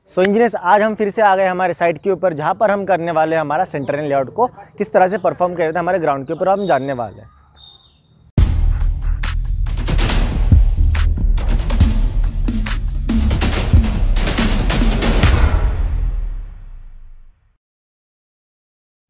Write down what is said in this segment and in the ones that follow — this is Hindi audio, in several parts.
सो इंजीनियर्स, आज हम फिर से आ गए हमारे साइट के ऊपर, जहाँ पर हम करने वाले हैं हमारा सेंटर लाइन लेआउट को किस तरह से परफॉर्म कर रहे थे हमारे ग्राउंड के ऊपर हम जानने वाले हैं।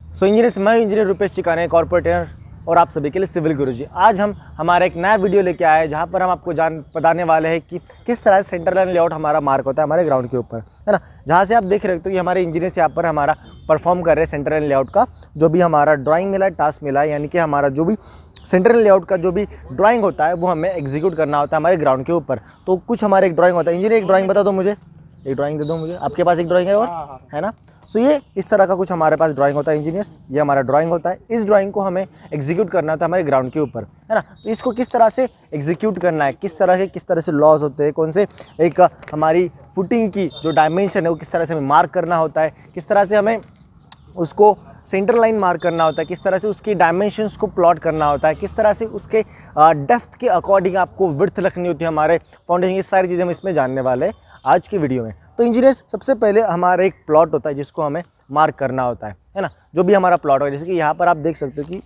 सो इंजीनियर्स, मैं इंजीनियर रुपेश चिकाने, कॉर्पोरेटर, और आप सभी के लिए सिविल गुरुजी। आज हम हमारा एक नया वीडियो लेके आए हैं जहाँ पर हम आपको बताने वाले हैं कि किस तरह से सेंटर लाइन लेआउट हमारा मार्क होता है हमारे ग्राउंड के ऊपर, है ना। जहाँ से आप देख रहे हो कि हमारे इंजीनियर्स यहाँ पर हमारा परफॉर्म कर रहे हैं सेंटर लाइन लेआउट का जो भी हमारा ड्राइंग मिला है, टास्क मिला है, यानी कि हमारा जो भी सेंटर लाइन लेआउट का जो भी ड्राइंग होता है वो हमें एग्जीक्यूट करना होता है हमारे ग्राउंड के ऊपर। तो कुछ हमारे एक ड्राइंग होता है। इंजीनियर एक ड्राइंग बता दो मुझे, एक ड्राइंग दे दो मुझे। आपके पास एक ड्राइंग है और है ना। सो ये इस तरह का कुछ हमारे पास ड्राइंग होता है इंजीनियर्स, ये हमारा ड्राइंग होता है। इस ड्राइंग को हमें एग्जीक्यूट करना होता है हमारे ग्राउंड के ऊपर, है ना। तो इसको किस तरह से एग्जीक्यूट करना है, किस तरह से लॉज होते हैं, कौन से एक हमारी फुटिंग की जो डायमेंशन है वो किस तरह से हमें मार्क करना होता है, किस तरह से हमें उसको सेंटर लाइन मार्क करना होता है, किस तरह से उसकी डायमेंशंस को प्लॉट करना होता है, किस तरह से उसके डेप्थ के अकॉर्डिंग आपको विड्थ रखनी होती है हमारे फाउंडेशन। ये सारी चीज़ें हम इसमें जानने वाले हैं आज की वीडियो में। तो इंजीनियर्स, सबसे पहले हमारा एक प्लॉट होता है जिसको हमें मार्क करना होता है ना। जो भी हमारा प्लॉट है, जैसे कि यहाँ पर आप देख सकते हो कि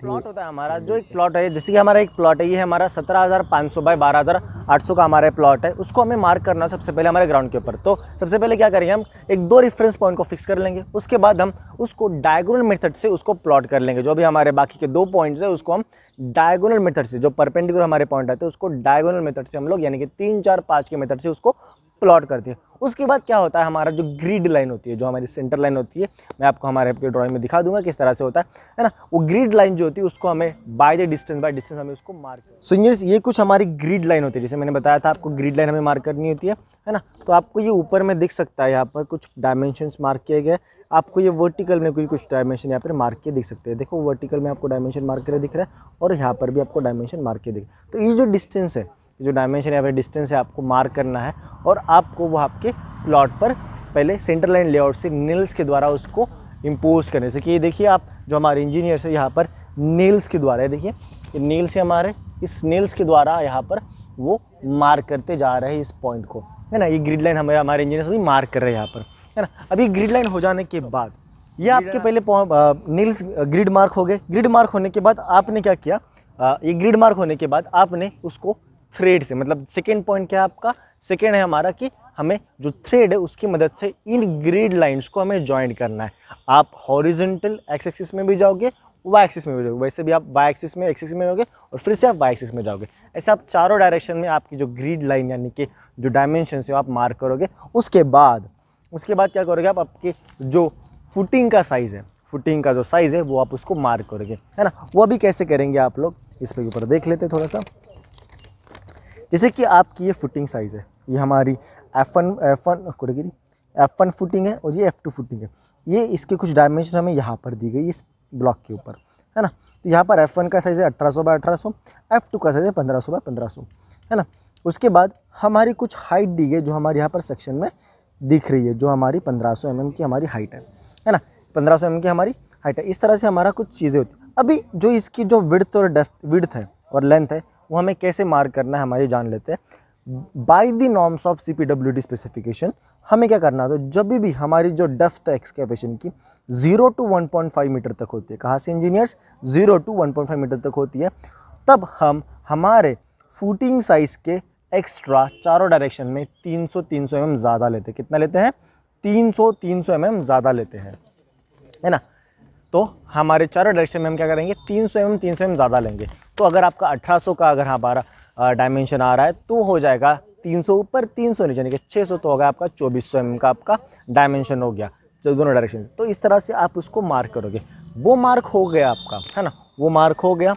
प्लॉट होता है हमारा, जो एक प्लॉट है, जैसे कि हमारा एक प्लॉट है, ये हमारा 17,500 बाय 12,800 का हमारा प्लॉट है। उसको हमें मार्क करना है सबसे पहले हमारे ग्राउंड के ऊपर। तो सबसे पहले क्या करेंगे, हम एक दो रेफरेंस पॉइंट को फिक्स कर लेंगे। उसके बाद हम उसको डायगोनल मेथड से उसको प्लॉट कर लेंगे। जो भी हमारे बाकी के दो पॉइंट्स है उसको हम डायगोनल मेथड से, जो परपेंडिकुलर हमारे पॉइंट आते हैं उसको डायगोनल मेथड से हम लोग, यानी कि 3, 4, 5 के मेथड से उसको प्लॉट करते हैं। उसके बाद क्या होता है, हमारा जो ग्रिड लाइन होती है, जो हमारी सेंटर लाइन होती है, मैं आपको हमारे आपके ड्राइंग में दिखा दूंगा किस तरह से होता है ना। वो ग्रिड लाइन जो होती है उसको हमें बाय डिस्टेंस हमें उसको मार्क। सो इंजीनियर्स, ये कुछ हमारी ग्रिड लाइन होती है, जैसे मैंने बताया था आपको ग्रिड लाइन हमें मार्क करनी होती है ना। तो आपको ये ऊपर में दिख सकता है, यहाँ पर कुछ डायमेंशंस मार्क किए गए। आपको ये वर्टिकल में कुछ डायमेंशन यहाँ पर मार्क किए दिख सकते हैं। देखो, वर्टिकल में आपको डायमेंशन मार्क करे दिख रहा है और यहाँ पर भी आपको डायमेंशन मार्क किए दिख रहा है। तो ये जो डिस्टेंस है, जो डायमेंशन या फिर डिस्टेंस है, आपको मार्क करना है और आपको वो आपके प्लॉट पर पहले सेंटर लाइन लेआउट से नेल्स के द्वारा उसको इम्पोज करने से। कि ये देखिए, आप जो हमारे इंजीनियर्स है यहाँ पर नेल्स के द्वारा, देखिए ये नेल्स से हमारे इस नेल्स के द्वारा यहाँ पर वो मार्क करते जा रहे हैं इस पॉइंट को, है ना। ये ग्रिड लाइन हमारे इंजीनियर्स भी मार्क कर रहे हैं यहाँ पर, है ना। अभी ग्रिड लाइन हो जाने के बाद ये आपके पहले नेल्स ग्रिड मार्क हो गए। ग्रिड मार्क होने के बाद आपने क्या किया, ये ग्रिड मार्क होने के बाद आपने उसको थ्रेड से, मतलब सेकेंड पॉइंट क्या है आपका, सेकेंड है हमारा कि हमें जो थ्रेड है उसकी मदद से इन ग्रिड लाइंस को हमें ज्वाइन करना है। आप हॉरिजॉन्टल एक्स एक्सिस में भी जाओगे, वाई एक्सिस में भी जाओगे, वैसे भी आप वाई एक्सिस में, एक्स एक्सिस में जाओगे और फिर से आप वाई एक्सिस में जाओगे। ऐसे आप चारों डायरेक्शन में आपकी जो ग्रिड लाइन यानी कि जो डायमेंशन है आप मार्क करोगे। उसके बाद क्या करोगे, आप आपके जो फुटिंग का साइज़ है, फुटिंग का जो साइज़ है वो आप उसको मार्क करोगे, है ना। वो अभी कैसे करेंगे आप लोग इस पे ऊपर देख लेते थोड़ा सा। जैसे कि आपकी ये फुटिंग साइज़ है, ये हमारी F1 फुटिंग है और ये F2 फुटिंग है। ये इसके कुछ डायमेंशन हमें यहाँ पर दी गई इस ब्लॉक के ऊपर, है ना। तो यहाँ पर F1 का साइज़ है 1800 बाय 1800, F2 का साइज़ है 1500 बाय 1500, है ना। उसके बाद हमारी कुछ हाइट दी गई जो हमारी यहाँ पर सेक्शन में दिख रही है, जो हमारी 1500 mm की हमारी हाइट है ना। 1500 mm की हमारी हाइट है। इस तरह से हमारा कुछ चीज़ें होती हैं। अभी जो इसकी जो विड्थ है और लेंथ है वो हमें कैसे मार्क करना है हमारे जान लेते हैं। By the norms of CPWD specification हमें क्या करना होता है, जब भी हमारी जो डेप्थ है एक्सकेवेशन की 0 to 1.5 मीटर तक होती है, कहाँ से इंजीनियर्स, 0 to 1.5 मीटर तक होती है, तब हम हमारे फुटिंग साइज़ के एक्स्ट्रा चारों डायरेक्शन में 300 mm ज़्यादा लेते हैं। कितना लेते हैं, 300 mm ज़्यादा लेते हैं, है ना। तो हमारे चारों डायरेक्शन में हम क्या करेंगे, 300 mm ज़्यादा लेंगे। तो अगर आपका 1800 का अगर हमारा डायमेंशन आ रहा है तो हो जाएगा 300 ऊपर 300 नीचे, यानी कि 600, तो होगा आपका 2400 mm का आपका डायमेंशन हो गया दोनों डायरेक्शन से। तो इस तरह से आप उसको मार्क करोगे। वो मार्क हो गया आपका, है ना, वो मार्क हो गया।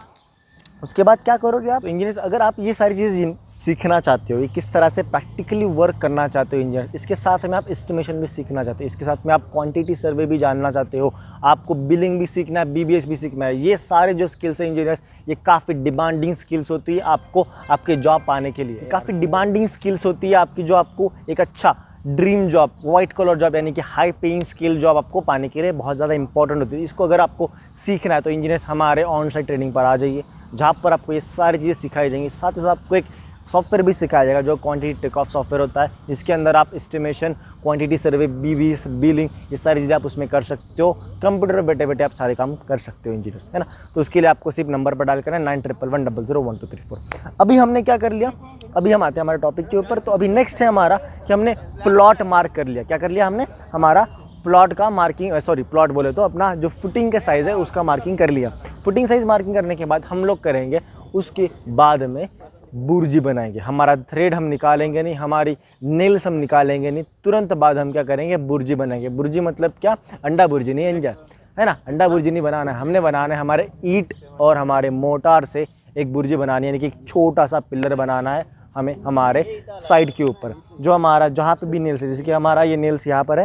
उसके बाद क्या करोगे आप इंजीनियर्स, अगर आप ये सारी चीज़ सीखना चाहते हो, ये किस तरह से प्रैक्टिकली वर्क करना चाहते हो इंजीनियर, इसके साथ में आप एस्टिमेशन भी सीखना चाहते हो, इसके साथ में आप क्वांटिटी सर्वे भी जानना चाहते हो, आपको बिलिंग भी सीखना है, BBS भी सीखना है, ये सारे जो स्किल्स हैं इंजीनियर्स, ये काफ़ी डिमांडिंग स्किल्स होती है आपको आपके जॉब पाने के लिए। काफ़ी डिमांडिंग स्किल्स होती है आपकी, जो आपको एक अच्छा dream job, white collar job, यानी कि हाई पेइंग स्किल जॉब आपको पाने के लिए बहुत ज़्यादा इंपॉर्टेंट होती है। इसको अगर आपको सीखना है तो इंजीनियर्स हमारे ऑन साइट ट्रेनिंग पर आ जाइए, जहाँ पर आपको ये सारी चीज़ें सिखाई जाएंगी। साथ ही साथ आपको एक सॉफ्टवेयर भी सिखाया जाएगा जो क्वांटिटी टेक ऑफ सॉफ्टवेयर होता है, जिसके अंदर आप एस्टिमेशन, क्वांटिटी सर्वे, बीबीस, बिलिंग, ये सारी चीज़ें आप उसमें कर सकते हो। कंप्यूटर पर बैठे बैठे आप सारे काम कर सकते हो इंजीनियर्स, है ना। तो उसके लिए आपको सिर्फ नंबर पर डाल करना है 9111001234। अभी हमने क्या कर लिया, अभी हम आते हैं हमारे टॉपिक के ऊपर। तो अभी नेक्स्ट है हमारा कि हमने प्लॉट मार्क कर लिया। क्या कर लिया हमने, हमारा प्लॉट का मार्किंग, प्लॉट बोले तो अपना जो फुटिंग का साइज़ है उसका मार्किंग कर लिया। फुटिंग साइज़ मार्किंग करने के बाद हम लोग करेंगे उसके बाद में बुर्जी बनाएंगे। हमारा थ्रेड हम निकालेंगे नहीं, हमारी नेल्स हम निकालेंगे नहीं, तुरंत बाद हम क्या करेंगे, बुर्जी बनाएंगे। बुर्जी मतलब क्या, अंडा बुर्जी नहीं अंजा, है ना। अंडा बुर्जी नहीं बनाना है, हमने बनाना है हमारे ईंट और हमारे मोटार से एक बुर्जी बनानी है, यानी कि एक छोटा सा पिलर बनाना है हमें हमारे साइड के ऊपर। जो हमारा जहाँ पे भी नेल्स है, जैसे कि हमारा ये नेल्स यहाँ पर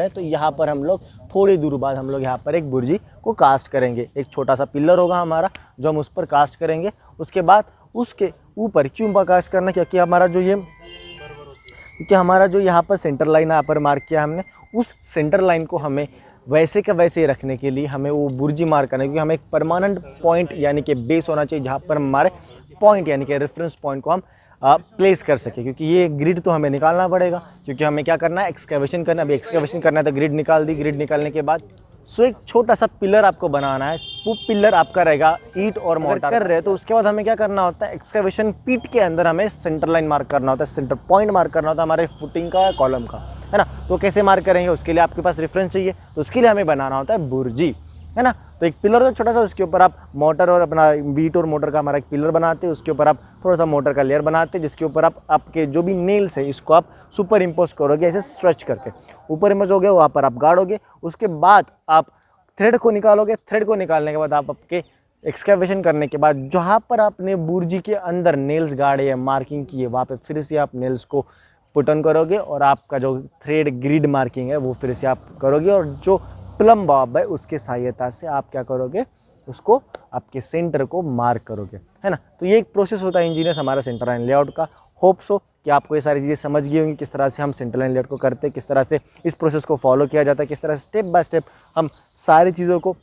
है, तो यहाँ पर हम लोग थोड़ी दूर बाद हम लोग यहाँ पर एक बुर्जी को कास्ट करेंगे। एक छोटा सा पिलर होगा हमारा जो हम उस पर कास्ट करेंगे। उसके बाद उसके ऊपर क्यों कास्ट करना, क्योंकि हमारा जो यहाँ पर सेंटर लाइन यहाँ पर मार्क किया हमने, उस सेंटर लाइन को हमें वैसे का वैसे रखने के लिए हमें वो बुर्जी मार्क करना है, क्योंकि हमें एक परमानेंट पॉइंट यानी कि बेस होना चाहिए जहाँ पर हमारे पॉइंट यानी कि रेफरेंस पॉइंट को हम प्लेस कर सके। क्योंकि ये ग्रिड तो हमें निकालना पड़ेगा, क्योंकि हमें क्या करना है, एक्सकैवेशन करना है। अभी एक्सकैवेशन करना है तो ग्रिड निकाल दी, ग्रिड निकालने के बाद एक छोटा सा पिलर आपको बनाना है। वो पिलर आपका रहेगा ईंट और मोर्टार कर रहे हैं। तो उसके बाद हमें क्या करना होता है, एक्सकैवेशन पिट के अंदर हमें सेंटर लाइन मार्क करना होता है, सेंटर पॉइंट मार्क करना होता है हमारे फुटिंग का या कॉलम का, है ना। तो कैसे मार्क करेंगे, उसके लिए आपके पास रेफरेंस चाहिए, तो उसके लिए हमें बनाना होता है बुर्जी, है ना। तो एक पिलर तो छोटा सा, उसके ऊपर आप मोटर और अपना वीट और मोटर का हमारा एक पिलर बनाते हैं, उसके ऊपर आप थोड़ा सा मोटर का लेयर बनाते हैं, जिसके ऊपर आप आपके जो भी नेल्स है इसको आप सुपर इम्पोज करोगे ऐसे स्ट्रेच करके। ऊपर इम्पोज हो गया, वहाँ पर आप गाड़ोगे। उसके बाद आप थ्रेड को निकालोगे। थ्रेड को निकालने के बाद आप आपके एक्सकैवेशन करने के बाद जहाँ पर आपने बुर्जी के अंदर नेल्स गाड़े या मार्किंग की है, वहाँ पर फिर से आप नेल्स को पुट ऑन करोगे और आपका जो थ्रेड ग्रिड मार्किंग है वो फिर से आप करोगे, और जो प्लम बॉब है उसके सहायता से आप क्या करोगे, उसको आपके सेंटर को मार्क करोगे, है ना। तो ये एक प्रोसेस होता है इंजीनियर्स हमारा सेंटर लाइन लेआउट का। होप सो कि आपको ये सारी चीज़ें समझ गई होंगी, किस तरह से हम सेंटर लाइन लेआउट को करते हैं, किस तरह से इस प्रोसेस को फॉलो किया जाता है, किस तरह से स्टेप बाय स्टेप हम सारी चीज़ों को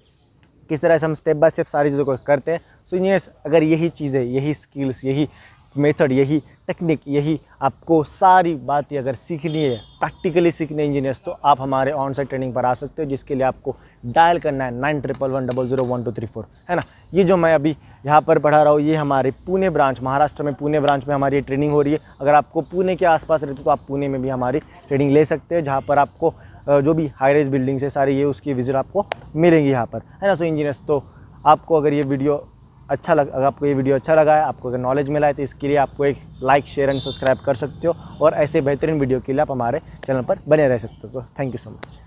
सारी चीज़ों को करते हैं। सो इंजीनियर्स, अगर यही चीज़ें, यही स्किल्स, यही मेथड, यही टेक्निक, यही आपको सारी बातें अगर सीखनी है, प्रैक्टिकली सीखनी है इंजीनियर्स, तो आप हमारे ऑन साइट ट्रेनिंग पर आ सकते हो, जिसके लिए आपको डायल करना है 9111001234, है ना। ये जो मैं अभी यहाँ पर पढ़ा रहा हूँ, ये हमारे पुणे ब्रांच, महाराष्ट्र में पुणे ब्रांच में हमारी ट्रेनिंग हो रही है। अगर आपको पुणे के आसपास रहते हो तो आप पुणे में भी हमारी ट्रेनिंग ले सकते हैं, जहाँ पर आपको जो भी हाई राइज बिल्डिंग्स है सारी, ये उसकी विजिट आपको मिलेंगी यहाँ पर, है ना। सो इंजीनियर्स, तो आपको अगर ये वीडियो अगर आपको ये वीडियो अच्छा लगा है, आपको अगर नॉलेज मिला है, तो इसके लिए आपको एक लाइक, शेयर एंड सब्सक्राइब कर सकते हो, और ऐसे बेहतरीन वीडियो के लिए आप हमारे चैनल पर बने रह सकते हो। तो थैंक यू सो मच।